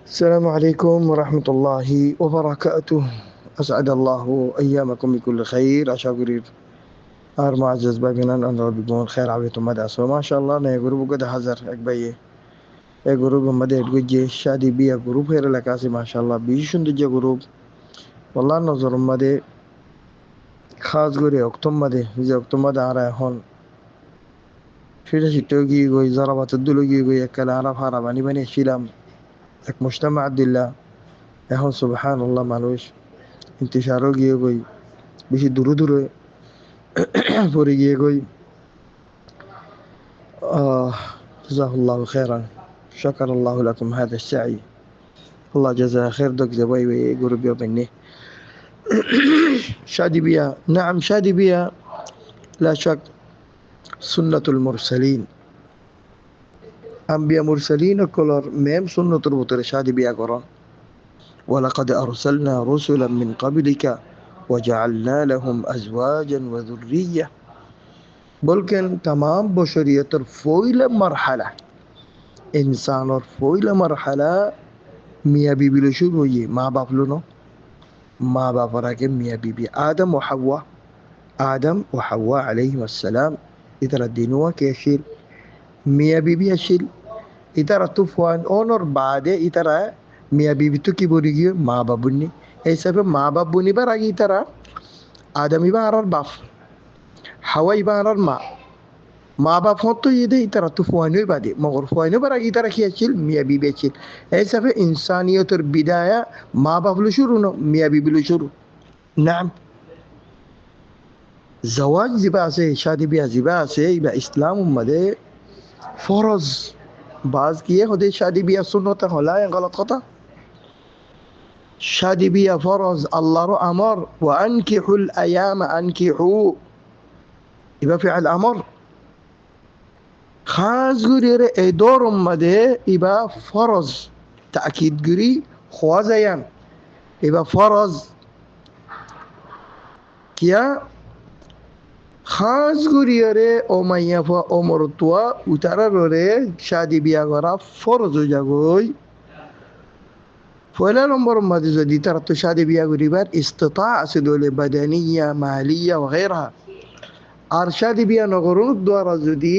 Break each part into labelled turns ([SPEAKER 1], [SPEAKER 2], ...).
[SPEAKER 1] السلام عليكم ورحمة الله وبركاته. أسعد الله أيامكم بكل خير. أشاكر معزز باقينا أن ربكم خير عبيتم مدى أسوأ ما شاء الله. نه گروب قد حضر أكباية گروب مدى الوجه شادي بيا گروب خير لكاسي ما شاء الله بيشون دجا گروب والله نظر مدى خاص گوري أكتم مدى زي أكتم مدى عرأي هون فيدا شتوغي گوي زربات الدلوغي گوي اكال عرب حرباني بني شلام এক مجتمع عبد الله এখন সুবহানাল্লাহ মানুষ ইন্তিশারও গিয়ে গই বেশি দূরে দূরে পড়ে গিয়ে গই জাজাহুল্লাহু খাইরান শাকারাল্লাহু লাকুম হাদা السعي الله جزاه خير دك زباي ويقول بيو بني شادي بيا نعم شادي بيا لا شك سنة المرسلين أنبياء مرسلين كلر ميم سنة البطر شادي بيا قرآن ولقد أرسلنا رسلا من قبلك وجعلنا لهم أزواجا وذرية بلکن تمام بشریتر فویل مرحله انسانر فویل مرحله মিয়া বিবির শুরু হয়ে মা বাপ লুনো মা বাবার আগে মিয়া বিবি আদম ও হাওয়া আলাইহিম আসসালাম ইতারা দিনুয়া কে আসিল মিয়া বিবি আসিল ইতারা তুফান ওনর বাদে ইতারা মিয়া বিবি তো কি বলি গিয়ে মা বাবুনি এই হিসাবে মা বাপ বনিবার আগে ইতারা আদম ইবা আর বাপ হাওয়া ইবা আর মা বাপ হতো ইদে ইতারা তো ফুয়ানোই বাদে মগর ফুয়ানো বার আগে ইতারা কি আছিল মিয়া বিবি আছিল এই হিসাবে ইনসানিয়তের বিদায়া মা বাপ লো শুরু ন মিয়া বিবি লো শুরু নাম জওয়াজ জিবা আছে শাদি বিয়া জিবা আছে ইবা ইসলাম উম্মাদে ফরজ বাজ কিয়ে হদে শাদি বিয়া সুন্নত হলা গলত কথা শাদি বিয়া ফরজ আল্লাহর আমর ওয়া আনকিহুল আয়াম আনকিহু ইবা ফিআল আমর খাস গুরিরে এই দৌর মধ্যে ইবা ফরজ তাকিদ গুরি খোয়াজায়ান ইবা ফরজ কিয়া খাস গুরিরে ও মাইয়াফা ও মরতুয়া উতারারে শাদি বিয়া করা ফরজ হয়ে যাগই পয়লা নম্বর মধ্যে যদি তারা তো শাদি বিয়া করিবার ইস্তিতা আছে দলে বাদানিয়া মালিয়া ওগেরা আর শাদি বিয়া নগরুন দ্বারা যদি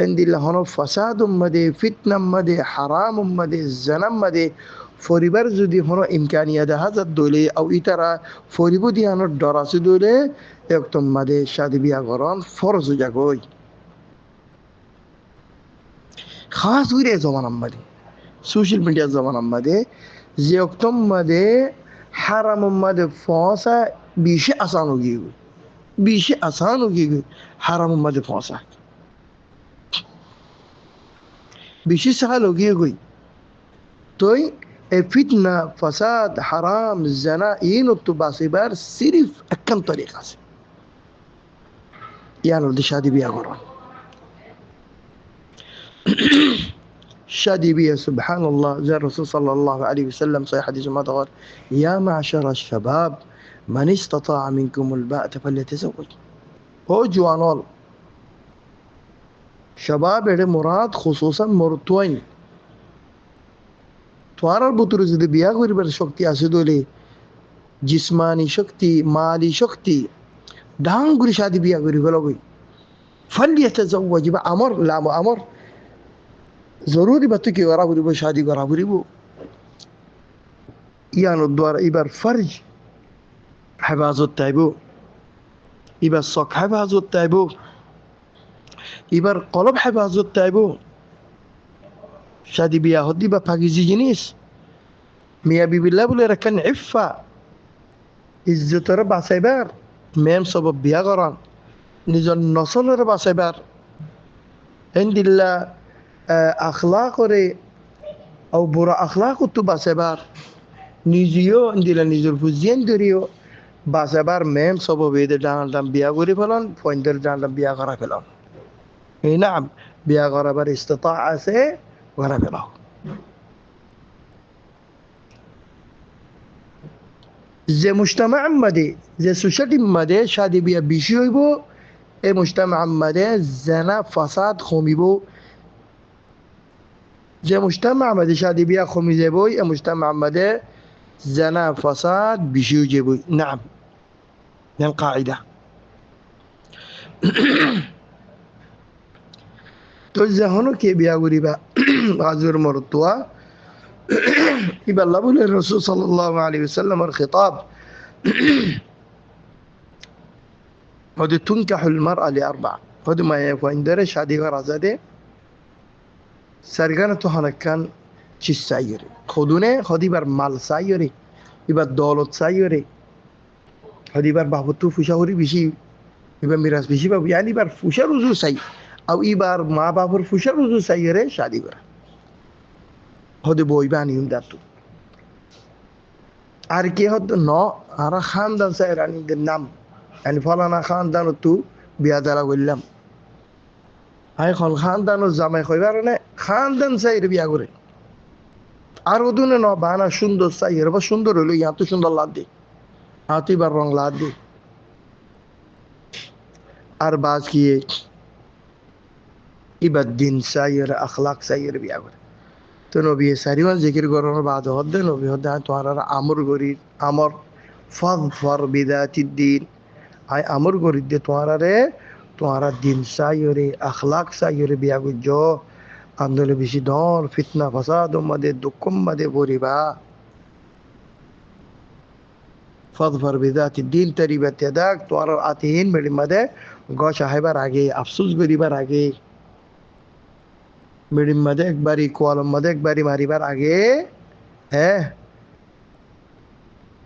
[SPEAKER 1] عندي هنا فساد مده فتنة مده حرام مده زنا مده فوريبر زودي هنا إمكانية ده هذا الدولة أو إترا فوريبو دي هنا دراسة دولة يكتم مده شادي بيا قران فرض جاكوي خاص ويري زمان مده سوشيال ميديا زمان مده يكتم مده حرام مده فاسا بيشي آسان ہوگی بيشي آسان ہوگی حرام مده فاسا বেশি সাহাল হয়ে গই তোই এ ফিতনা ফাসাদ হারাম জানা ইন তো বাসিবার সিরিফ একখান তরিক আছে ইয়ানোর দি শাদি বিয়া করন শাদি বিয়া সুবহানাল্লাহ যা রাসূল সাল্লাল্লাহু আলাইহি ওয়াসাল্লাম সহিহ হাদিস মা তাওয়ার ইয়া মা'শারা আশ-শাবাব মান ইসতাতা'a মিনকুমুল বা'তা ফালইতাযাওয়াজ ও জওয়ানল شباب এর মুরাদ খুসুসান মরতুয়াইন তোয়ারার বুতুরে যদি বিয়া করিবার শক্তি আছে দলে জিসমানি শক্তি মালি শক্তি ডাঙ্গুরি শাদি বিয়া করি গলগই ফালিয়াতাযাওয়াজ বা আমর লাম আমর জরুরি বাত কি করা করিব শাদি করা করিব ইয়ানোর দ্বারা এবার ফরজ হেফাজত তাইব এবার সক হেফাজত তাইব এবার কলব হেফাজত তাইব শাদি বিয়া হদি বা পাকিজি জিনিস মিয়া বিবিল্লা বলে রাখেন ইফা ইজ্জতর বাঁচাইবার মেম সব বিয়া করান নিজের নসলের বাঁচাইবার এন্দিল্লা আখলা করে ও বুড়া আখলা করতো বাঁচাইবার নিজেও এন্দিল্লা নিজের ফুজিয়েন ধরিও বাঁচাইবার মেম সব বেদে ডান বিয়া করে ফেলান ফয়েন্দের ডান বিয়া করা ফেলান نعم بيا غرابر استطاعة سي غرابره زي مجتمع مدي زي سوشيالي مدي شادي بيا بيشي هيبو اي مجتمع مدي زنا فساد خومي بو যে মুজতামা আমাদের শাদি বিয়া কমে যাবই এ মুজতামা আমাদের জানা ফাসাদ বেশি হয়ে যাবই নাম yan قاعدة তো যখন কে বিয়া করিবা আজর মরতুয়া ইবা আল্লাহ বলে রসুল সাল্লাল্লাহু আলাইহি ওয়াসাল্লামের খিতাব হদি তুনকাহুল মারআ লিআরবা হদি মা ইয়াফাইন্দারে শাদি করা যাবে সারগানা তো হানাকান চিজ চাইরে খুদুনে হদিবার মাল চাইরে এবার দৌলত চাইরে হদিবার বাবতু ফুশাহরি বেশি এবার মিরাজ বেশি পাবো ইয়ানি এবার ফুশার উজু চাই আর এবার মা বাবার ফুশার উজু চাইরে শাদি করা হদি বই বানিউম দাতু আর কে হদ ন আর খানদান চাই রানীদের নাম yani ফলানা খানদান তু বিয়া দ্বারা করলাম হাই এখন খানদানো জামাই কইবার না খানদান চাইরে বিয়া করে আর ওদুনে ন বানা সুন্দর চাইরে বা সুন্দর হইলো ইয়া তো সুন্দর লাদ দি হাতিবার রং লাদ দি আর বাজ কিয়ে ইবাদ দিন চাইরে আখলাক চাইরে বিয়া করে তো নবী সারিওয়ান জিকির করার বাদ হদ্দে নবী হদ্দে তোমার আমর গরি আমর ফাদফার বিদাতিদ্দিন আই আমর গরি দে তোমার দিন চাইরে আখলাক চাইরে বিয়া গুজ আন্দোলন বেশি দর ফিতনা ফাসাদ মাদে দুঃখম মাদে পরিবা ফাদফার বিদাতিদ্দিন তরিবাত ইয়াদাক তোমার আতিহীন মেলি মাদে গশ আইবার আগে আফসোস করিবার আগে মিডিম মাদে একবারই কোয়ালম মাদে একবারই মারিবার আগে হ্যাঁ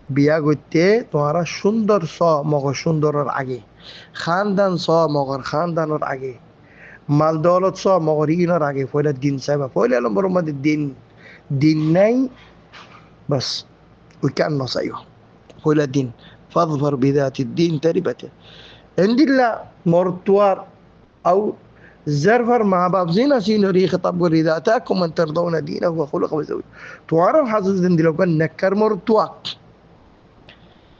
[SPEAKER 1] বিয়া করতে তোমারা সুন্দর স মগর সুন্দরের আগে খানদান স মগর খানদানের আগে মাল দৌলত স মগর ইনের আগে পয়লা দিন চাইবা পয়লা নম্বর মধ্যে দিন দিন নাই বাস ওই কেন নচাইও পয়লা দিন ফাদফার বিদাতি দিন তারিবাতে এন্দিল্লা মরতুয়ার আও زرفر مع باب زينة سينوري خطاب قول إذا أتاكم من ترضون دينه وخلقه وزوجه توارا حاسس دين دلو كان نكر مرتوا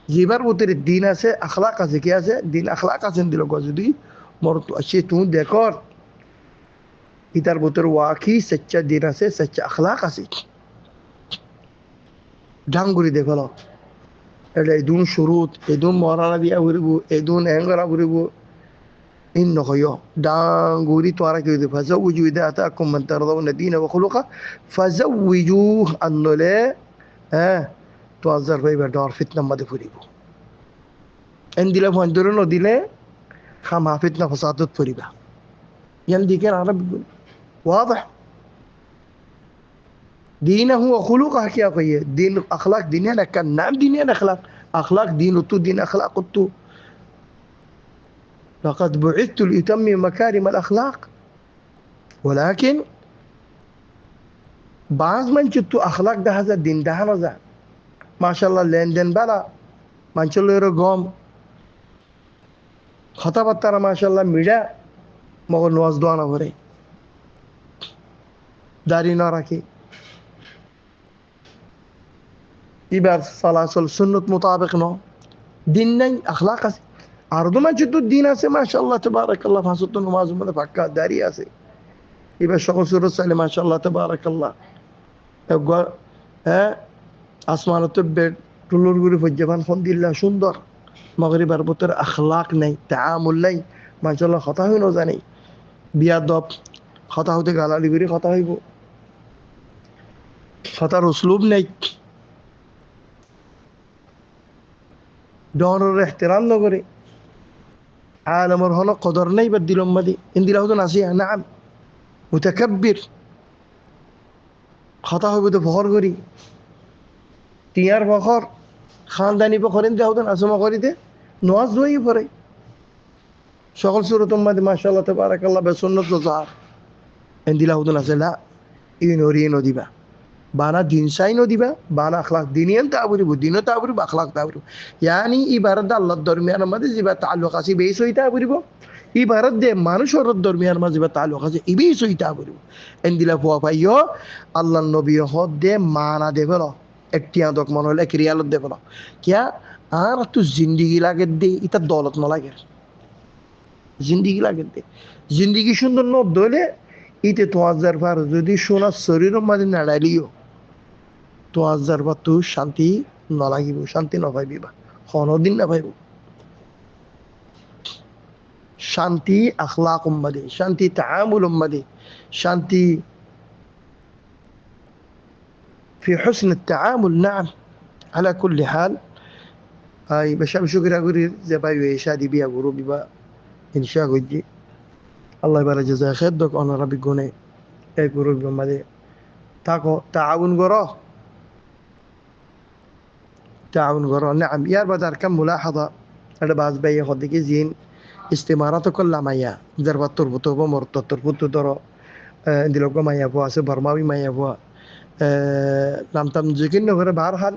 [SPEAKER 1] زيبر بوتر الدين আছে اخلاق আছে কি আছে দিন اخلاق আছে দিলো যদি মরতু আছে তুমি দেখো ইতার ভিতর ওয়াকি সচ্চা দিন আছে সচ্চা اخلاق আছে ডাঙ্গুরি দেখলো এটা এদুন শুরুত এদুন মরানা দিয়া ঘুরিব এদুন এঙ্গরা ঘুরিব إن خيو دانغوري توارا كيدي فزوجوا إذا أتاكم من ترضون دينه وخلقه فزوجوه أنه لا توازر بيبر دار فتنة ما دفريبو عندي لا فاندرونو دي خما فتنة فسادت فريبا يندي كان عرب واضح دينه وخلقه كيا قيه دين أخلاق ديننا كان نعم ديننا أخلاق دين تو دين أخلاق تو لقد بعثت لأتمم مكارم الأخلاق ولكن بعض من جدت أخلاق ده هذا الدين ده هذا ما شاء الله لندن بلا ما شاء الله يرقم خطبت ترى ما شاء الله ميدا مغل نواز دوانا وري داري ناراكي إبار صلاة السنة مطابق نو دين أخلاق আরদমা যত দিন আছে মাশাআল্লাহ তাবারাকাল্লাহ ফাসত নামাজের মধ্যে পাক্কা দাঁড়িয়ে আছে এবার সকল সুরত চাইলে মাশাআল্লাহ তাবারাকাল্লাহ একবার হ্যাঁ আসমানত টুলুর গুরি ফজ্জাবান ফন্দিল্লাহ সুন্দর মাগরিবার ভিতরে আখলাক নাই তাআমুল নাই মাশাআল্লাহ কথা হইনো জানি বিয়াদব কথা হতে গালালি করে কথা হইব কথার উসলুব নাই ডরের ইহতিরাম নগরে عالم هنا قدر ني بدل أمدي إندي له نصيحة نعم متكبر خطأه بده فخر غري تيار فخر خانداني فخر إندي له نسمع غريده نواز دوي فري شغل سورة أمدي ما شاء الله تبارك الله بسنة الظهر إندي له نصيحة لا إنورينو ديبا بانا دين ساينو ديبا بانا أخلاق دينيا تعبري دينو تعبري بأخلاق تعبري يعني إبارة الله الدرميان ما زيبا تعلق أسي بيسوي تعبري بو إبارة ده مانوشور الدرميان ما زيبا تعلق أسي إبيسوي تعبري بو عندي لفوا فايو الله النبي خود ده مانا ده بلا اكتيان دوك مانو لك ريالت ده بلا क्या आर तो जिंदगी लागे दे इता दौलत न लागे जिंदगी लागे दे जिंदगी सुंदर न दोले ইতে তোমার যারবার যদি সোনার শরীরের মাঝে নাড়াইলিও তোমার যারবার তো শান্তি নালাগিব, শান্তি নাপাইবিবা, কোনোদিন না পাইব। শান্তি আখলাক উম্মাদে, শান্তি তাআমুল উম্মাদে, শান্তি في حسن التعامل. نعم على كل حال. هاي بشام شكرا قرير زبايو يشادي بيا غروب بيبا إن شاء الله. الله يبارك جزاك خير دوك أنا ربي قوني اي غروب بمدي تاكو تعاون غرو، تعاون غرو. نعم يا بدر كم ملاحظة. هذا بعض بيا خدك زين استمارات كل ما يا ضربة تربطه بمرت تربطه درو عند لوكو ما يبوا برماوي ما يبوا لم تمزجين غير بحرحال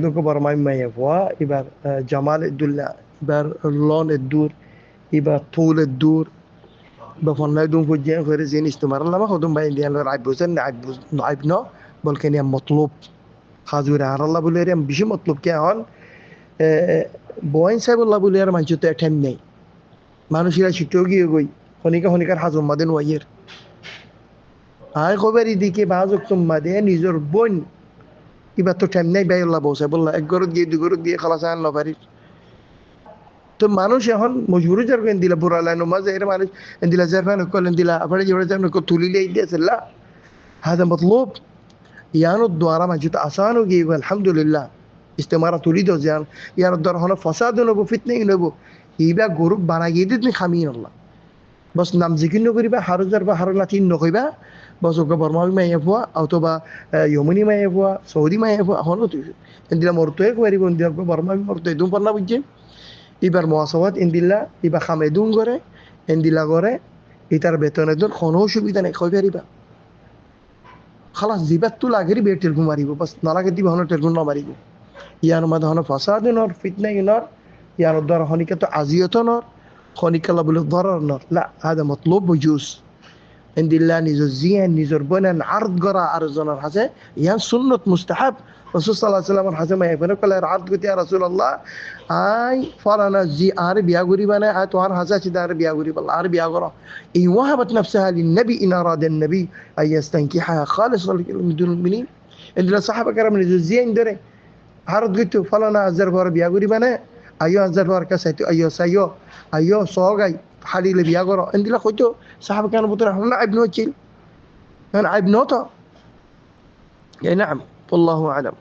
[SPEAKER 1] لوكو برماوي ما يبوا يبقى جمال الدولة، يبقى اللون الدور، يبقى طول الدور بفضل يدوم في الجين غير زين استمر لما خدهم بين ديان لعب بوزن نعبنا بل كان مطلوب خازور عار الله بوليريم بيش مطلوب كهان بوين سايب الله بولير ما جت أتهم ني ما نشيل شتوغي يقوي هنيكا حزم مدن وير هاي خبري دي كي بعضك ثم مدن يزور بون يبقى تتهم ني بي الله بوسا بالله اقرد جي دقرد جي خلاص عن الله فريد. তো মানুষ এখন মজবুরি যার দিলা বুড়া লাইনো মাঝে এর মানুষ দিলা জারফান কল দিলা আপনি যে জারফান কো তুলিলে দিয়েছে لا هذا مطلوب. يانو الدوارا ما جت اسانو جي الحمد لله استمارة تريد زيان يانو الدوار هنا فساد نبو فتنه نبو يبقى جروب بنا جديد من خمين الله بس نام ذكر نقولي بقى حرزر بقى حرلاتين نقولي بقى بس وقبل برنامج ما يفوا أو تبا يومني ما يفوا سعودي ما يفوا هونو تيجي عندنا مرتوي كواري عندنا برنامج مرتوي دوم برنامج جيم ইবার মহাসভাত ইন্দিল্লা ইবা খামেদুন করে ইন্দিল্লা করে ইতার বেতনের দর কোনো অসুবিধা নেই কই পারিবা খালাস জিবাত তো লাগেরি বে টেলফোন মারিব বাস না লাগে দিবা হন টেলফোন না মারিব ইয়ার মধ্যে হন ফাসাদ নর ফিতনা নর ইয়ার দ্বার হনিকা তো আজিয়ত নর হনিকা লা বলে ضرر নর لا هذا مطلوب بجوز ইন্দিল্লা নিজর জিয়ান নিজর বনান আরদ করা আরজনের হাসে ইয়ান সুন্নত মুস্তাহাব رسول صلى الله عليه وسلم حسن ما يفعل كل عرض قلت يا رسول الله اي فرانا زي ار بيا غريبنا اتوار حسا دار بيا غريب الله ار بيا غرا ان وهبت نفسها للنبي ان اراد النبي ان يستنكحها خالصا من دون المؤمنين ان الصحابه كرام زين دري عرض قلت فرانا ازر بار بيا غريبنا ايو ازر بار كسيت ايو سايو ايو سوغاي حليل بيا غرا ان لا خوتو صحابه كانوا بطرحوا ابن وجيل انا ابن نوتا. نعم والله اعلم.